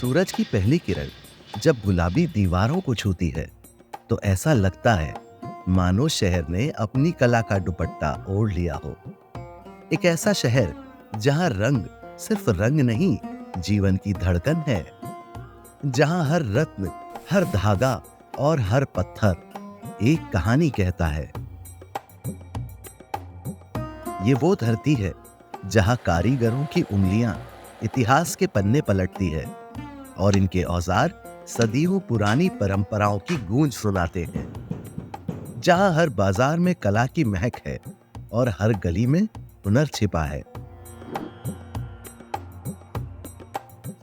सूरज की पहली किरण जब गुलाबी दीवारों को छूती है तो ऐसा लगता है मानो शहर ने अपनी कला का दुपट्टा ओढ़ लिया हो। एक ऐसा शहर जहां रंग सिर्फ रंग नहीं, जीवन की धड़कन है। जहां हर रत्न, हर धागा और हर पत्थर एक कहानी कहता है। ये वो धरती है जहां कारीगरों की उंगलियां इतिहास के पन्ने पलटती है और इनके औजार सदियों पुरानी परंपराओं की गूंज सुनाते हैं। जहां हर बाजार में कला की महक है और हर गली में हुनर छिपा है।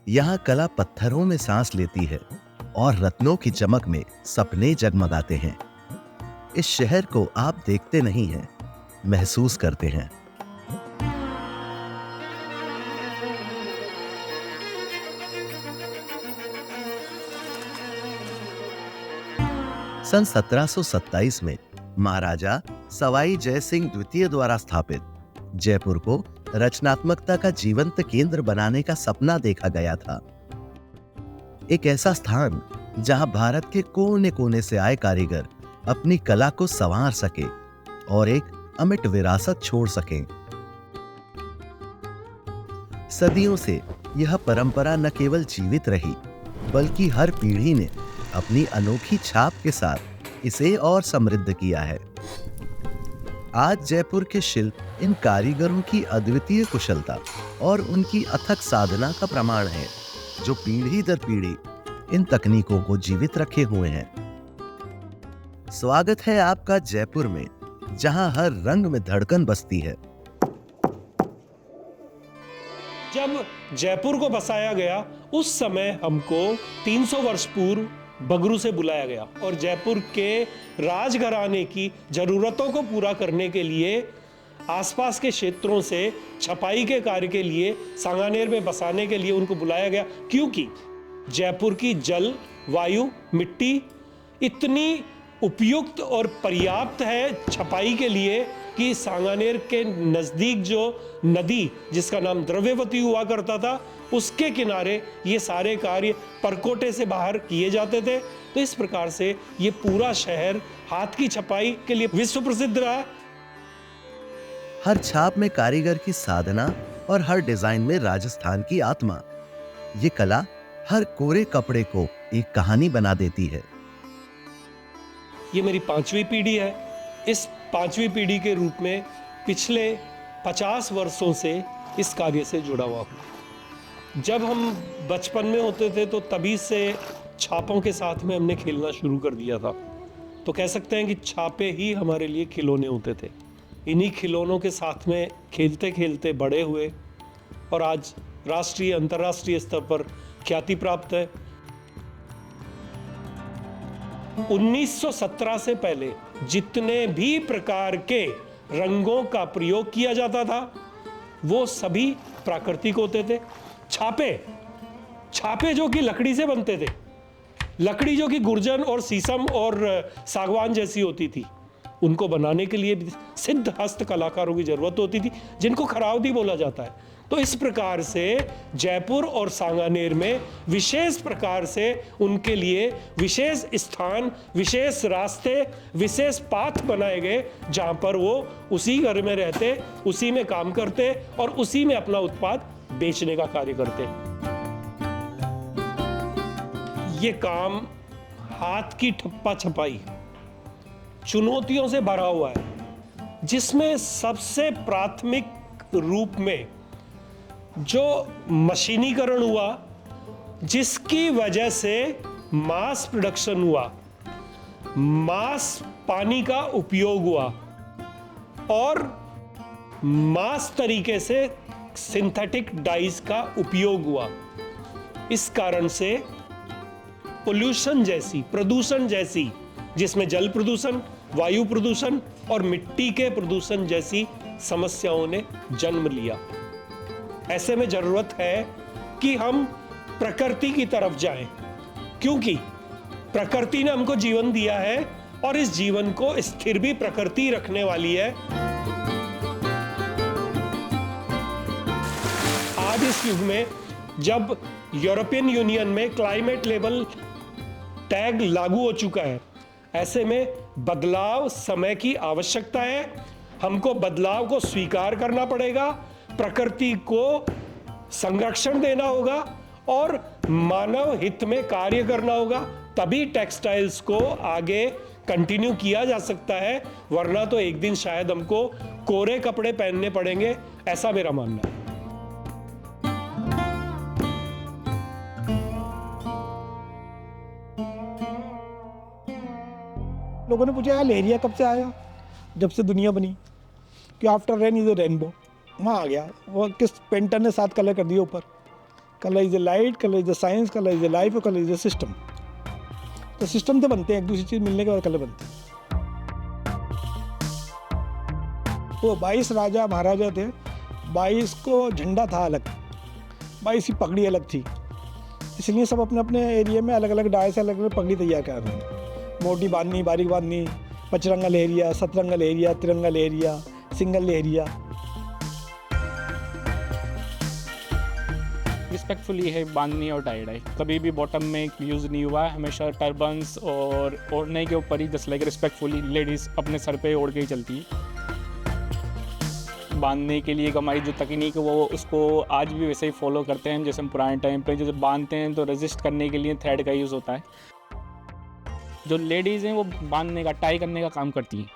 यहां कला पत्थरों में सांस लेती है और रत्नों की चमक में सपने जगमगाते हैं। इस शहर को आप देखते नहीं हैं, महसूस करते हैं। सन 1727 में महाराजा सवाई जय सिंह द्वितीय द्वारा स्थापित जयपुर को रचनात्मकता का जीवंत केंद्र बनाने का सपना देखा गया था। एक ऐसा स्थान जहां भारत के कोने कोने से आए कारीगर अपनी कला को संवार सके और एक अमिट विरासत छोड़ सकें। सदियों से यह परंपरा न केवल जीवित रही, बल्कि हर पीढ़ी ने अपनी अनोखी छाप के साथ इसे और समृद्ध किया है। आज जयपुर के शिल्प इन कारीगरों की अद्वितीय कुशलता और उनकी अथक साधना का प्रमाण है, जो पीढ़ी दर पीढ़ी इन तकनीकों को जीवित रखे हुए हैं। स्वागत है आपका जयपुर में, जहां हर रंग में धड़कन बसती है। जब जयपुर को बसाया गया उस समय हमको 300 वर्ष पूर्व बगरू से बुलाया गया और जयपुर के राजघराने की जरूरतों को पूरा करने के लिए आसपास के क्षेत्रों से छपाई के कार्य के लिए सांगानेर में बसाने के लिए उनको बुलाया गया, क्योंकि जयपुर की जल, वायु, मिट्टी इतनी उपयुक्त और पर्याप्त है छपाई के लिए कि सांगानेर के नज़दीक जो नदी जिसका नाम द्रव्यवती हुआ करता था, उसके किनारे ये सारे कार्य परकोटे से बाहर किए जाते थे। तो इस प्रकार से ये पूरा शहर हाथ की छपाई के लिए विश्व प्रसिद्ध रहा। हर छाप में कारीगर की साधना और हर डिजाइन में राजस्थान की आत्मा। ये कला हर कोरे कपड़े को एक कहानी बना देती है। ये मेरी 5वीं पीढ़ी है। इस 5वीं पीढ़ी के रूप में पिछले 50 वर्षों से इस कार्य से जुड़ा हुआ हूँ। जब हम बचपन में होते थे तो तभी से छापों के साथ में हमने खेलना शुरू कर दिया था। तो कह सकते हैं कि छापे ही हमारे लिए खिलौने होते थे। इन्हीं खिलौनों के साथ में खेलते खेलते बड़े हुए और आज राष्ट्रीय अंतर्राष्ट्रीय स्तर पर ख्याति प्राप्त है। 1917 से पहले जितने भी प्रकार के रंगों का प्रयोग किया जाता था वो सभी प्राकृतिक होते थे। छापे जो कि लकड़ी से बनते थे, लकड़ी जो कि गुर्जन और शीशम और सागवान जैसी होती थी, उनको बनाने के लिए सिद्ध हस्त कलाकारों की जरूरत होती थी, जिनको खरावदी बोला जाता है। तो इस प्रकार से जयपुर और सांगानेर में विशेष प्रकार से उनके लिए विशेष स्थान, विशेष रास्ते, विशेष पाथ बनाए गए, जहां पर वो उसी घर में रहते, उसी में काम करते और उसी में अपना उत्पाद बेचने का कार्य करते। ये काम हाथ की ठप्पा छपाई चुनौतियों से भरा हुआ है, जिसमें सबसे प्राथमिक रूप में जो मशीनीकरण हुआ, जिसकी वजह से मास प्रोडक्शन हुआ, मास पानी का उपयोग हुआ और मास तरीके से सिंथेटिक डाइज का उपयोग हुआ। इस कारण से पोल्यूशन जैसी, प्रदूषण जैसी, जिसमें जल प्रदूषण, वायु प्रदूषण और मिट्टी के प्रदूषण जैसी समस्याओं ने जन्म लिया। ऐसे में जरूरत है कि हम प्रकृति की तरफ जाएं, क्योंकि प्रकृति ने हमको जीवन दिया है और इस जीवन को स्थिर भी प्रकृति रखने वाली है। आज इस युग में जब यूरोपियन यूनियन में क्लाइमेट लेवल टैग लागू हो चुका है, ऐसे में बदलाव समय की आवश्यकता है। हमको बदलाव को स्वीकार करना पड़ेगा, प्रकृति को संरक्षण देना होगा और मानव हित में कार्य करना होगा, तभी टेक्सटाइल्स को आगे कंटिन्यू किया जा सकता है, वरना तो एक दिन शायद हमको कोरे कपड़े पहनने पड़ेंगे, ऐसा मेरा मानना है। लोगों ने पूछा यार लहरिया कब से आया? जब से दुनिया बनी, कि after rain is a rainbow, वहाँ आ गया। वो किस पेंटर ने 7 कलर कर दिए ऊपर। Colour is a light, colour is a science, colour is a life और कलर इज ए सिस्टम। तो सिस्टम से बनते हैं, एक दूसरी चीज़ मिलने के बाद कलर बनते हैं। वो 22 राजा महाराजा थे, 22 को झंडा था अलग, 22 की पगड़ी अलग थी, इसलिए सब अपने अपने एरिया में अलग अलग डाय से अलग अलग पगड़ी तैयार कर रहे हैं। मोटी बांधनी, बारीक बांधनी, पचरंगा लहरिया, सतरंगा लहरिया, तिरंगा लहरिया, सिंगल लहरिया। रिस्पेक्टफुली है बांधनी और टाई डाई, कभी भी बॉटम में यूज़ नहीं हुआ है, हमेशा टर्बन्स और ओढ़ने के ऊपर ही जस्ट लाइक रिस्पेक्टफुली लेडीज़ अपने सर पे ओढ़ के ही चलती है। बांधने के लिए हमारी जो तकनीक है वो उसको आज भी वैसे ही फॉलो करते हैं जैसे हम पुराने टाइम पे जैसे बांधते हैं तो रेजिस्ट करने के लिए थ्रेड का यूज़ होता है। जो लेडीज़ हैं वो बांधने का, टाई करने का काम करती हैं।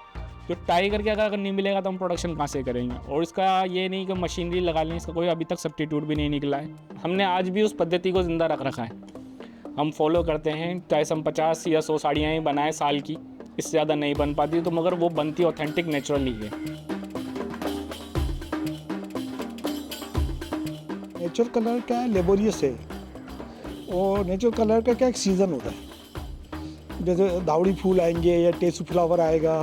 जो टाई करके अगर नहीं मिलेगा तो हम प्रोडक्शन कहाँ से करेंगे? और इसका ये नहीं कि मशीनरी लगा लें, इसका कोई अभी तक सब्स्टिट्यूट भी नहीं निकला है। हमने आज भी उस पद्धति को ज़िंदा रख रखा है, हम फॉलो करते हैं। चाहे हम 50 या 100 साड़ियाँ ही बनाएं साल की, इससे ज़्यादा नहीं बन पाती तो मगर वो बनती ऑथेंटिक नेचुरली है। नेचुरल कलर क्या है, लेबोरियस है। और नेचुरल कलर का क्या एक सीज़न होता है, जैसे दावड़ी फूल आएंगे या टेसू फ्लावर आएगा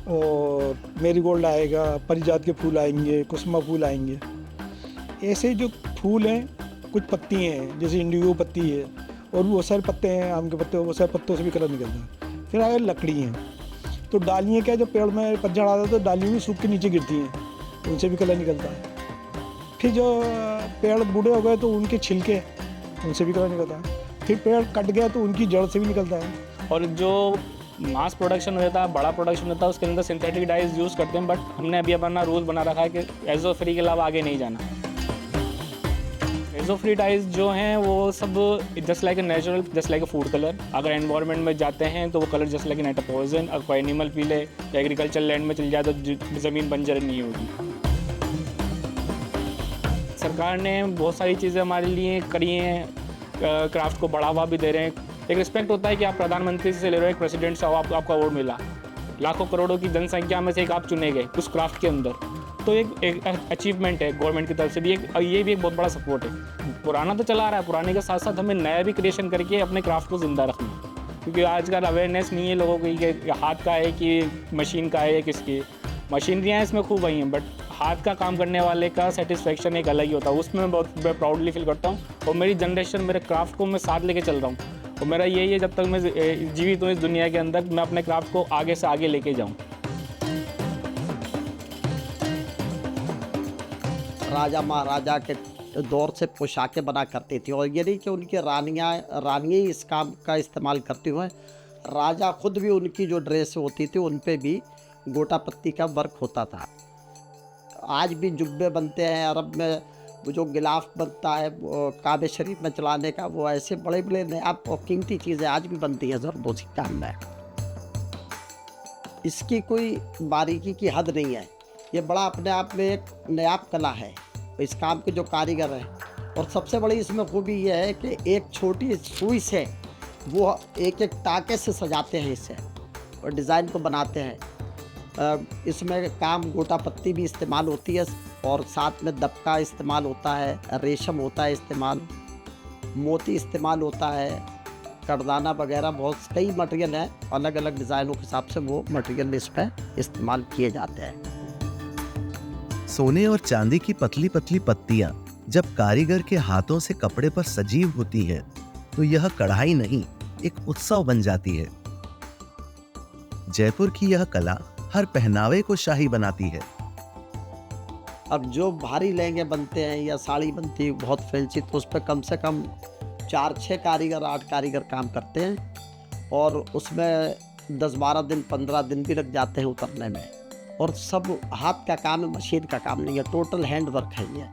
और मेरीगोल्ड आएगा, परिजात के फूल आएंगे, कुसुमा फूल आएंगे। ऐसे जो फूल हैं, कुछ पत्ती हैं जैसे इंडिगो पत्ती है और बहुत सारे पत्ते हैं, आम के पत्ते, बहुत सारे पत्तों से भी कलर निकलते हैं। फिर आगे लकड़ी हैं, तो डालियाँ क्या, जब पेड़ में पतझड़ आता है तो डालियाँ भी सूख के नीचे गिरती हैं, उनसे भी कलर निकलता है। फिर जो पेड़ बूढ़े हो गए तो उनके छिलके, उनसे भी कलर निकलता है। फिर पेड़ कट गया तो उनकी जड़ से भी निकलता है। और जो मास प्रोडक्शन होता है, बड़ा प्रोडक्शन होता है, उसके अंदर सिंथेटिक डाइज यूज़ करते हैं, बट हमने अभी अपना रूल बना रखा है कि एजो फ्री के अलावा आगे नहीं जाना। एजो फ्री डाइज जो हैं वो सब just like a natural, just like a food colour. अगर एनवायरनमेंट में जाते हैं तो वो colour just like A nitrogen, अगर कोई एनिमल पी ले या एग्रीकल्चर लैंड में चल जाए तो ज़मीन बंजर नहीं होगी। सरकार ने बहुत सारी चीज़ें हमारे लिए करी हैं, क्राफ्ट को बढ़ावा भी दे रहे हैं। एक रिस्पेक्ट होता है कि आप प्रधानमंत्री से ले रहे हो, एक प्रेसिडेंट से आपको अवार्ड मिला, लाखों करोड़ों की जनसंख्या में से एक आप चुने गए उस क्राफ्ट के अंदर, तो एक अचीवमेंट है गवर्नमेंट की तरफ से भी। ये भी एक बहुत बड़ा सपोर्ट है। पुराना तो चला रहा है, पुराने के साथ साथ हमें नया भी क्रिएशन करके अपने क्राफ्ट को ज़िंदा रखना है, क्योंकि आजकल अवेयरनेस नहीं है लोगों की कि हाथ का है कि मशीन का है, किसकी। मशीनरियाँ इसमें खूब आई हैं, बट हाथ का काम करने वाले का सेटिस्फेक्शन एक अलग ही होता है, उसमें मैं बहुत प्राउडली फील करता हूँ। और मेरी जनरेशन मेरे क्राफ्ट को मैं साथ लेके चल रहा हूँ, और मेरा यही है जब तक मैं जीवित हूँ इस दुनिया के अंदर, मैं अपने क्राफ्ट को आगे से आगे लेके जाऊँ। राजा महाराजा के दौर से पोशाकें बना करती थी, और ये नहीं कि उनकी रानियाँ ही इस काम का इस्तेमाल करती हुए, राजा खुद भी उनकी जो ड्रेस होती थी उन पे भी गोटा पत्ती का वर्क होता था। आज भी जुब्बे बनते हैं, अरब में वो जो गिलाफ बनता है काबे शरीफ में चलाने का, वो ऐसे बड़े बड़े नया कीमती चीज़ें आज भी बनती हैं जरदोज़ी काम में। इसकी कोई बारीकी की हद नहीं है, ये बड़ा अपने आप में एक नायाब कला है इस काम के जो कारीगर हैं। और सबसे बड़ी इसमें खूबी ये है कि एक छोटी सुई से वो एक एक टाके से सजाते हैं इसे और डिज़ाइन को बनाते हैं। इसमें काम गोटा पत्ती भी इस्तेमाल होती है और साथ में दबका इस्तेमाल होता है, रेशम होता है इस्तेमाल, मोती इस्तेमाल होता है, करदाना वगैरह, बहुत कई मटेरियल हैं, अलग अलग डिज़ाइनों के हिसाब से वो मटेरियल इस पर इस्तेमाल किए जाते हैं। सोने और चांदी की पतली पतली पत्तियां जब कारीगर के हाथों से कपड़े पर सजीव होती है तो यह कढ़ाई नहीं, एक उत्सव बन जाती है। जयपुर की यह कला हर पहनावे को शाही बनाती है। अब जो भारी लहंगे बनते हैं या साड़ी बनती है बहुत फैंसी, तो उस पर कम से कम 4-6 कारीगर 8 कारीगर काम करते हैं और उसमें 10-12 दिन 15 दिन भी लग जाते हैं उतरने में। और सब हाथ का काम है, मशीन का काम नहीं है, टोटल हैंड वर्क है ये।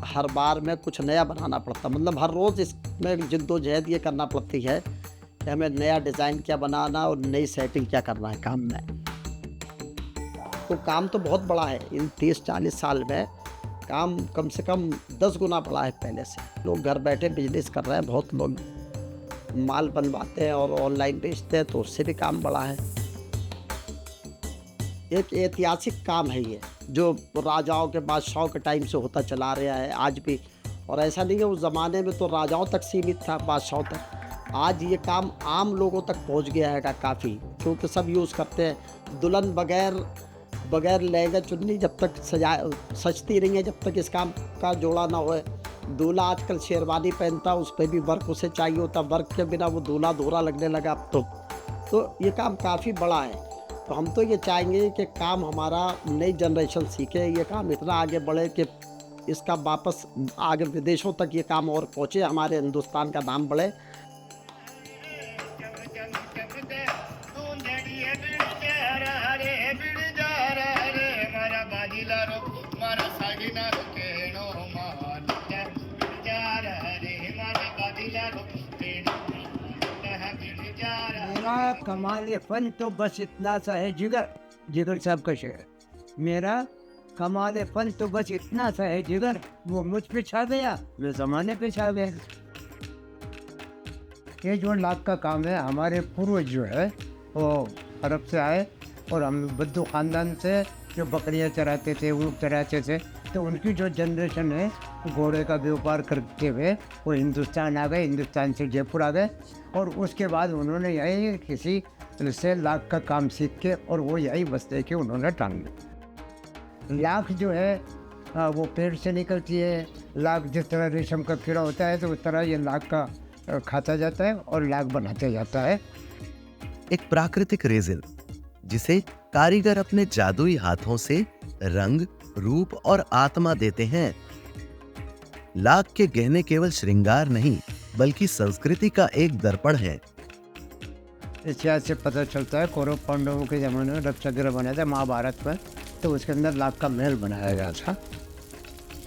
हर बार में कुछ नया बनाना पड़ता, मतलब हर रोज़ इसमें जिद्दोजहद ये करना पड़ती है कि हमें नया डिज़ाइन क्या बनाना और नई सेटिंग क्या करना है काम में। तो काम तो बहुत बड़ा है, इन 30-40 साल में काम कम से कम 10 गुना बड़ा है पहले से। लोग घर बैठे बिजनेस कर रहे हैं, बहुत लोग माल बनवाते हैं और ऑनलाइन बेचते हैं, तो उससे भी काम बड़ा है। एक ऐतिहासिक काम है ये, जो राजाओं के बादशाहों के टाइम से होता चला रहा है आज भी। और ऐसा नहीं है उस ज़माने में तो राजाओं तक सीमित था, बादशाहों तक। आज ये काम आम लोगों तक पहुंच गया है काफ़ी, क्योंकि सब यूज़ करते हैं। दुल्हन बगैर लहंगा चुन्नी जब तक सजती नहीं है, जब तक इस काम का जोड़ा ना होए। दूल्हा आजकल शेरवानी पहनता, उस पर भी वर्क उसे चाहिए होता, वर्क के बिना वो दूल्हा धोरा लगने लगा अब तो ये काम काफ़ी बड़ा है। तो हम तो ये चाहेंगे कि काम हमारा नई जनरेशन सीखे, ये काम इतना आगे बढ़े कि इसका वापस आगे विदेशों तक ये काम और पहुँचे, हमारे हिंदुस्तान का नाम बढ़े। मेरा कमाल फन तो बस इतना सा है, जिगर साहब का शेर। मेरा कमाल फन तो बस इतना सा है जिगर, वो मुझ पे छा गया, वो ज़माने पे छा गया। ये जो लाख का काम है, हमारे पूर्वज जो है वो अरब से आए और हम बद्दू ख़ानदान से जो बकरियां चराते थे, ऊँट चराते थे, तो उनकी जो जनरेशन है घोड़े का व्यापार करते हुए वो हिंदुस्तान आ गए, हिंदुस्तान से जयपुर आ गए। और उसके बाद उन्होंने यही किसी से लाख का काम सीख के और वो यही बसते के उन्होंने टांग दिया। लाख जो है वो पेड़ से निकलती है। लाख जिस तरह रेशम का कीड़ा होता है, तो उस तरह ये लाख का खाता जाता है और लाख बनाते जाता है। एक प्राकृतिक रेजिन जिसे कारीगर अपने जादुई हाथों से रंग, रूप और आत्मा देते हैं। लाख के गहने केवल श्रृंगार नहीं, बल्कि संस्कृति का एक दर्पण है। इतिहास से पता चलता है कौरव पांडवों के ज़माने में रक्षागृह बना था महाभारत में, तो उसके अंदर लाख का महल बनाया गया था।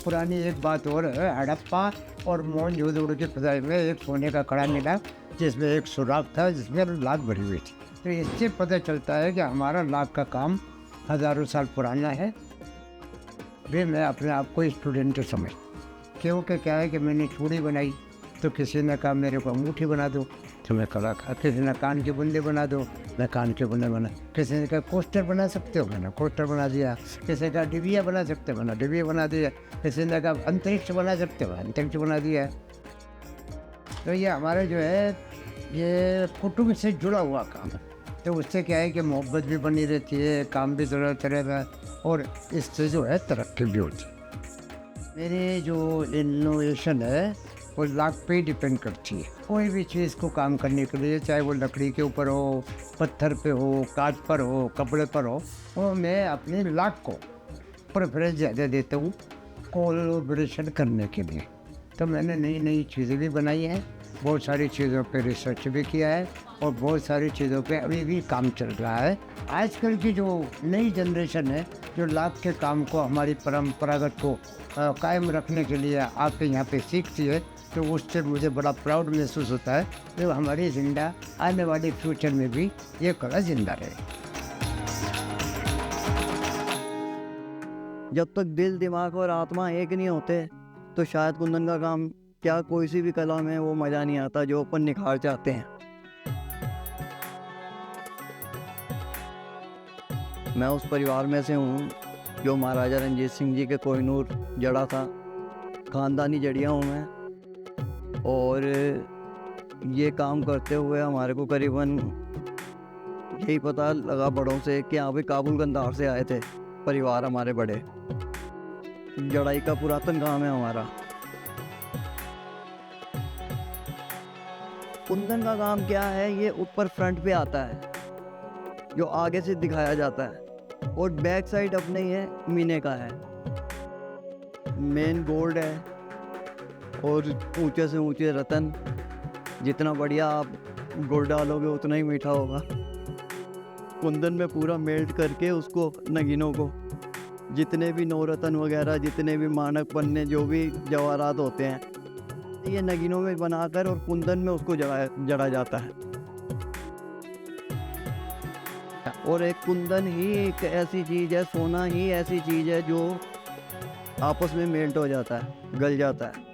पुरानी एक बात और है, हड़प्पा और मोहनजोदड़ो की खुदाई में एक सोने का कड़ा मिला जिसमें एक सुराख था जिसमें लाख भरी हुई थी। तो इससे पता चलता है कि हमारा लाख का काम हज़ारों साल पुराना है। वे मैं अपने आप को स्टूडेंट समझ, क्योंकि क्या है कि मैंने चूड़ी बनाई तो किसी ने कहा मेरे को अंगूठी बना दो, तो मैं कलाकार। किसी ने कान के बुंदे बना दो, मैं कान के बुंदे बना। किसी ने कहा कोस्टर बना सकते हो, मैंने कोस्टर बना दिया। किसी ने कहा डिबिया बना सकते हो, मैंने डिबिया बना दिया। किसी ने कहा अंतरिक्ष बना सकते हो, अंतरिक्ष बना दिया। तो ये हमारा जो है ये कुटुंब से जुड़ा हुआ काम है। तो उससे क्या है कि मोहब्बत भी बनी रहती है, काम भी चलता रहता है और इससे जो है तरक्की भी होती है। मेरी जो इनोवेशन है वो लाख पे ही डिपेंड करती है। कोई भी चीज़ को काम करने के लिए, चाहे वो लकड़ी के ऊपर हो, पत्थर पे हो, काठ पर हो, कपड़े पर हो, वो मैं अपने लाख को प्रेफरेंस ज़्यादा देता हूँ कोलैबोरेशन करने के लिए। तो मैंने नई नई चीज़ें भी बनाई हैं, बहुत सारी चीज़ों पे रिसर्च भी किया है और बहुत सारी चीज़ों पे अभी भी काम चल रहा है। आजकल की जो नई जनरेशन है जो लाख के काम को, हमारी परंपरागत को कायम रखने के लिए आपके यहाँ पे सीखती है, तो उससे मुझे बड़ा प्राउड महसूस होता है कि तो हमारी ज़िंदा आने वाले फ्यूचर में भी ये कला ज़िंदा रहे। जब तक दिल, दिमाग और आत्मा एक नहीं होते तो शायद कुंदन का काम क्या कोई सी भी कला में वो मज़ा नहीं आता जो अपन निखार चाहते हैं। मैं उस परिवार में से हूँ जो महाराजा रंजीत सिंह जी के कोहिनूर जड़ा था, ख़ानदानी जड़िया हूँ मैं। और ये काम करते हुए हमारे को करीबन यही पता लगा बड़ों से कि यहाँ पे काबुल गंदार से आए थे परिवार हमारे बड़े। जड़ाई का पुरातन काम है हमारा। कुंदन का काम क्या है, ये ऊपर फ्रंट पे आता है जो आगे से दिखाया जाता है और बैक साइड अपने ये मीने का है। मेन गोल्ड है और ऊंचे से ऊंचे रतन। जितना बढ़िया आप गुड़ डालोगे उतना ही मीठा होगा। कुंदन में पूरा मेल्ट करके उसको नगीनों को, जितने भी नवरत्न वगैरह, जितने भी मानक पन्ने, जो भी जवाहरात होते हैं, ये नगीनों में बनाकर और कुंदन में उसको जड़ा जाता है। और एक कुंदन ही एक ऐसी चीज़ है, सोना ही ऐसी चीज़ है जो आपस में मेल्ट हो जाता है, गल जाता है।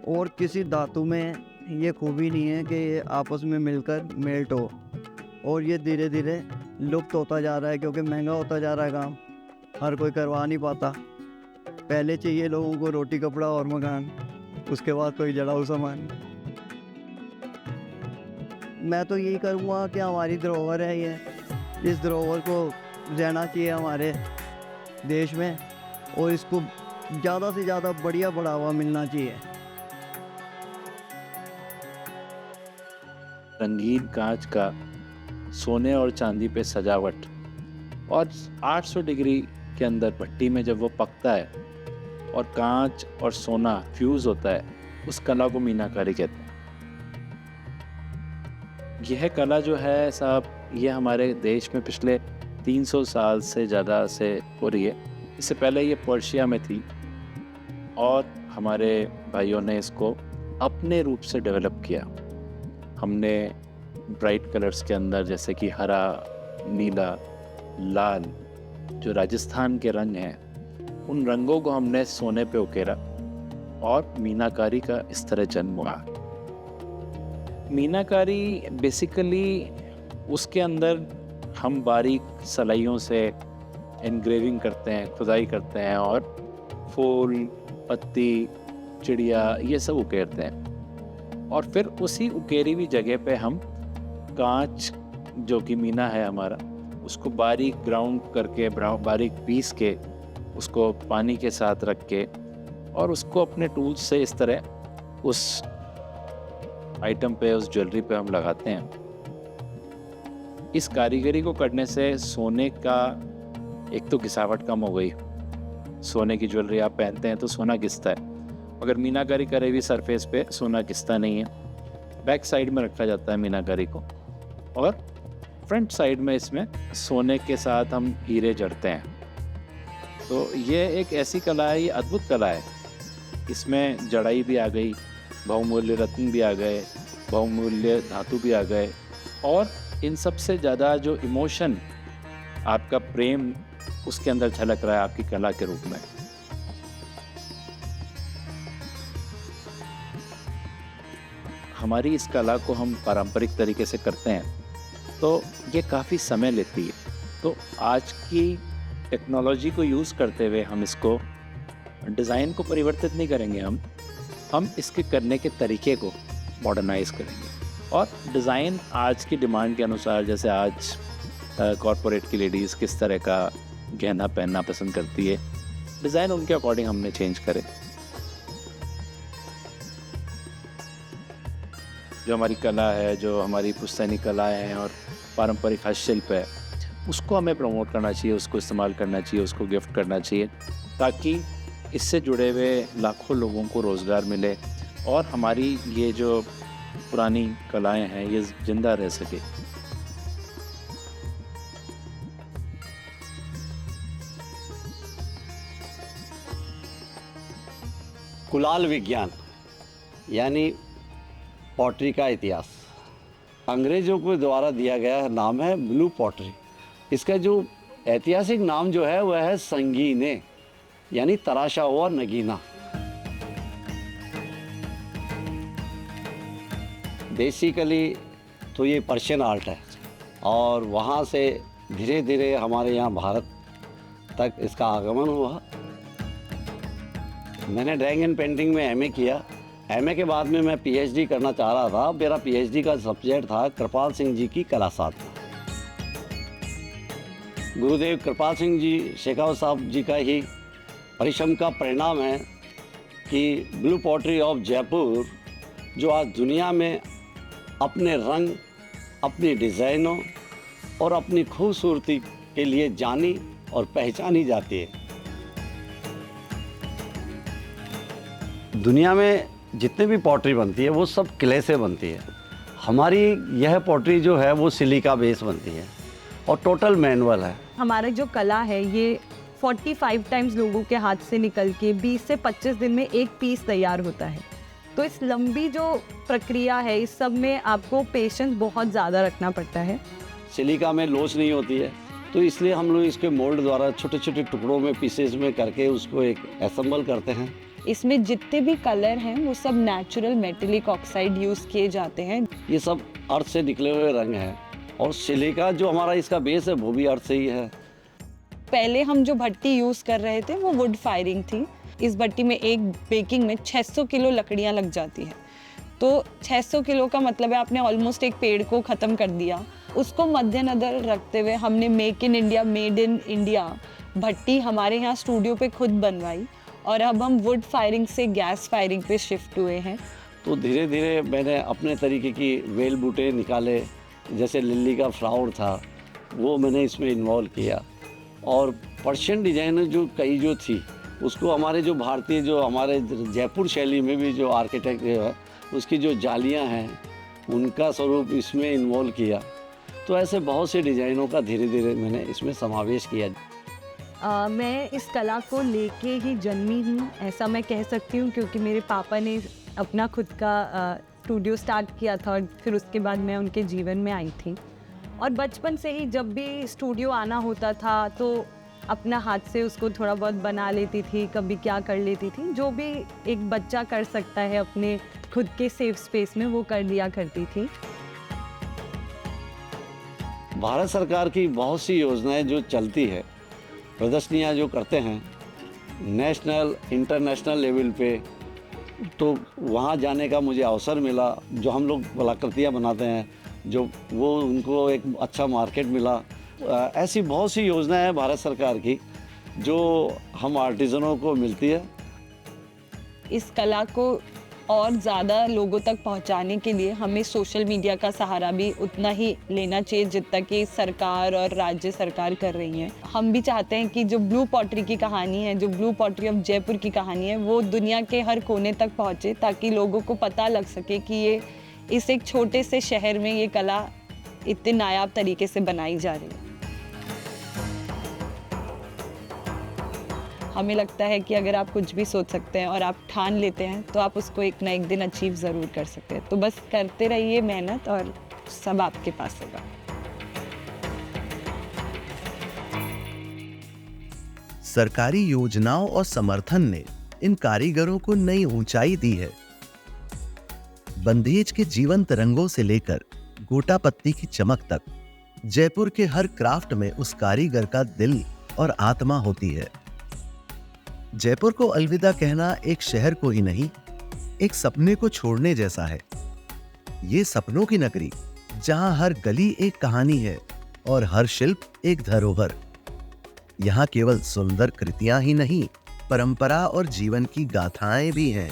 और किसी धातु में ये खूबी नहीं है कि ये आपस में मिलकर मेल्ट हो। और ये धीरे धीरे लुप्त होता जा रहा है क्योंकि महंगा होता जा रहा है काम, हर कोई करवा नहीं पाता। पहले चाहिए लोगों को रोटी कपड़ा और मकान, उसके बाद कोई जड़ाऊ सामान। मैं तो यही करूँगा कि हमारी धरोहर है ये, इस धरोहर को रहना चाहिए हमारे देश में और इसको ज़्यादा से ज़्यादा बढ़िया बढ़ावा मिलना चाहिए। रंगीन कांच का सोने और चांदी पे सजावट और 800 डिग्री के अंदर भट्टी में जब वो पकता है और कांच और सोना फ्यूज होता है, उस कला को मीनाकारी कहते हैं। यह कला जो है साहब, ये हमारे देश में पिछले 300 साल से ज़्यादा से हो रही है। इससे पहले ये पर्शिया में थी और हमारे भाइयों ने इसको अपने रूप से डेवलप किया। हमने ब्राइट कलर्स के अंदर जैसे कि हरा, नीला, लाल, जो राजस्थान के रंग हैं, उन रंगों को हमने सोने पे उकेरा और मीनाकारी का इस तरह जन्म हुआ। मीनाकारी बेसिकली उसके अंदर हम बारीक सलाइयों से एनग्रेविंग करते हैं, खुदाई करते हैं और फूल, पत्ती, चिड़िया, ये सब उकेरते हैं। और फिर उसी उकेरी हुई जगह पे हम कांच, जो कि मीना है हमारा, उसको बारीक ग्राउंड करके, बारीक पीस के, उसको पानी के साथ रख के और उसको अपने टूल्स से इस तरह उस आइटम पे, उस ज्वेलरी पे हम लगाते हैं। इस कारीगरी को करने से सोने का एक तो घिसावट कम हो गई। सोने की ज्वेलरी आप पहनते हैं तो सोना घिसता है, मगर मीनाकारी करे हुई सरफेस पे सोना घिसता नहीं है। बैक साइड में रखा जाता है मीनाकारी को और फ्रंट साइड में इसमें सोने के साथ हम हीरे जड़ते हैं। तो ये एक ऐसी कला है, ये अद्भुत कला है। इसमें जड़ाई भी आ गई, बहुमूल्य रत्न भी आ गए, बहुमूल्य धातु भी आ गए और इन सब से ज़्यादा जो इमोशन, आपका प्रेम उसके अंदर झलक रहा है आपकी कला के रूप में। हमारी इस कला को हम पारंपरिक तरीके से करते हैं तो ये काफ़ी समय लेती है। तो आज की टेक्नोलॉजी को यूज़ करते हुए हम इसको, डिज़ाइन को परिवर्तित नहीं करेंगे, हम इसके करने के तरीके को मॉडर्नाइज करेंगे। और डिज़ाइन आज की डिमांड के अनुसार, जैसे आज कॉरपोरेट की लेडीज़ किस तरह का गहना पहनना पसंद करती है, डिज़ाइन उनके अकॉर्डिंग हमने चेंज करे। जो हमारी कला है, जो हमारी पुश्तैनी कलाएँ हैं और पारंपरिक हस्तशिल्प है, उसको हमें प्रमोट करना चाहिए, उसको इस्तेमाल करना चाहिए, उसको गिफ्ट करना चाहिए, ताकि इससे जुड़े हुए लाखों लोगों को रोज़गार मिले और हमारी ये जो पुरानी कलाएं हैं ये जिंदा रह सके। कुलाल विज्ञान यानी पॉटरी का इतिहास अंग्रेज़ों के द्वारा दिया गया नाम है ब्लू पॉटरी। इसका जो ऐतिहासिक नाम जो है वह है संगीने, यानी तराशा हुआ नगीना। बेसिकली तो ये पर्शियन आर्ट है और वहाँ से धीरे धीरे हमारे यहाँ भारत तक इसका आगमन हुआ। मैंने ड्राइंग एंड पेंटिंग में एमए किया। एमए के बाद में मैं पीएचडी करना चाह रहा था। मेरा पीएचडी का सब्जेक्ट था कृपाल सिंह जी की कला साधना। गुरुदेव कृपाल सिंह जी शेखावत साहब जी का ही परिश्रम का परिणाम है कि ब्लू पॉटरी ऑफ जयपुर जो आज दुनिया में अपने रंग, अपनी डिज़ाइनों और अपनी खूबसूरती के लिए जानी और पहचानी जाती है। दुनिया में जितने भी पॉटरी बनती है वो सब क्ले से बनती है। हमारी यह पॉटरी जो है वो सिलिका बेस बनती है और टोटल मैनुअल है। हमारा जो कला है ये 45 टाइम्स लोगों के हाथ से निकल के 20 से 25 दिन में एक पीस तैयार होता है। तो इस लंबी जो प्रक्रिया है इस सब में आपको पेशेंस बहुत ज़्यादा रखना पड़ता है। सिलिका में लोच नहीं होती है, तो इसलिए हम लोग इसके मोल्ड द्वारा छोटे छोटे टुकड़ों में पीसेस में करके उसको एक असेंबल करते हैं। इसमें जितने भी कलर हैं वो सब नेचुरल मेटेलिक ऑक्साइड यूज़ किए जाते हैं। ये सब अर्थ से निकले हुए रंग हैं और सिलिका जो हमारा इसका बेस है वो भी अर्थ से ही है। पहले हम जो भट्टी यूज़ कर रहे थे वो वुड फायरिंग थी। इस भट्टी में एक बेकिंग में 600 किलो लकड़ियाँ लग जाती हैं। तो 600 किलो का मतलब है आपने ऑलमोस्ट एक पेड़ को ख़त्म कर दिया। उसको मद्देनज़र रखते हुए हमने make in India, made in India भट्टी हमारे यहाँ स्टूडियो पे खुद बनवाई और अब हम वुड फायरिंग से गैस फायरिंग पे शिफ्ट हुए हैं। तो धीरे धीरे मैंने अपने तरीके की वेल बूटे निकाले, जैसे लिली का फ्लावर था वो मैंने इसमें इन्वॉल्व किया। और पर्शियन डिज़ाइन जो थी उसको हमारे जो भारतीय जो हमारे जयपुर शैली में भी जो आर्किटेक्ट है उसकी जो जालियाँ हैं उनका स्वरूप इसमें इन्वॉल्व किया। तो ऐसे बहुत से डिज़ाइनों का धीरे धीरे मैंने इसमें समावेश किया। मैं इस कला को लेके ही जन्मी हूँ ऐसा मैं कह सकती हूँ, क्योंकि मेरे पापा ने अपना खुद का स्टूडियो स्टार्ट किया था और फिर उसके बाद मैं उनके जीवन में आई थी। और बचपन से ही जब भी स्टूडियो आना होता था तो अपना हाथ से उसको थोड़ा बहुत बना लेती थी, कभी क्या कर लेती थी, जो भी एक बच्चा कर सकता है अपने खुद के सेफ स्पेस में वो कर लिया करती थी। भारत सरकार की बहुत सी योजनाएं जो चलती है, प्रदर्शनियां जो करते हैं नेशनल इंटरनेशनल लेवल पे, तो वहाँ जाने का मुझे अवसर मिला। जो हम लोग कलाकृतियाँ बनाते हैं जो वो उनको एक अच्छा मार्केट मिला। ऐसी बहुत सी योजनाएं हैं भारत सरकार की जो हम आर्टिजनों को मिलती है। इस कला को और ज़्यादा लोगों तक पहुंचाने के लिए हमें सोशल मीडिया का सहारा भी उतना ही लेना चाहिए जितना कि सरकार और राज्य सरकार कर रही हैं। हम भी चाहते हैं कि जो ब्लू पॉटरी की कहानी है, जो ब्लू पॉटरी ऑफ जयपुर की कहानी है, वो दुनिया के हर कोने तक पहुंचे ताकि लोगों को पता लग सके कि ये इस एक छोटे से शहर में ये कला इतने नायाब तरीके से बनाई जा रही है। हमें लगता है कि अगर आप कुछ भी सोच सकते हैं और आप ठान लेते हैं तो आप उसको एक ना एक दिन अचीव ज़रूर कर सकते हैं। तो बस करते रहिए मेहनत और सब आपके पास होगा। सरकारी योजनाओं और समर्थन ने इन कारीगरों को नई ऊंचाई दी है। बंदेज के जीवंत रंगों से लेकर गोटा पत्ती की चमक तक जयपुर के हर क्राफ्ट में उस कारीगर का दिल और आत्मा होती है। जयपुर को अलविदा कहना एक शहर को ही नहीं, एक सपने को छोड़ने जैसा है। ये सपनों की नगरी जहां हर गली एक कहानी है और हर शिल्प एक धरोहर। यहां केवल सुंदर कृतियां ही नहीं, परंपरा और जीवन की गाथाएं भी हैं।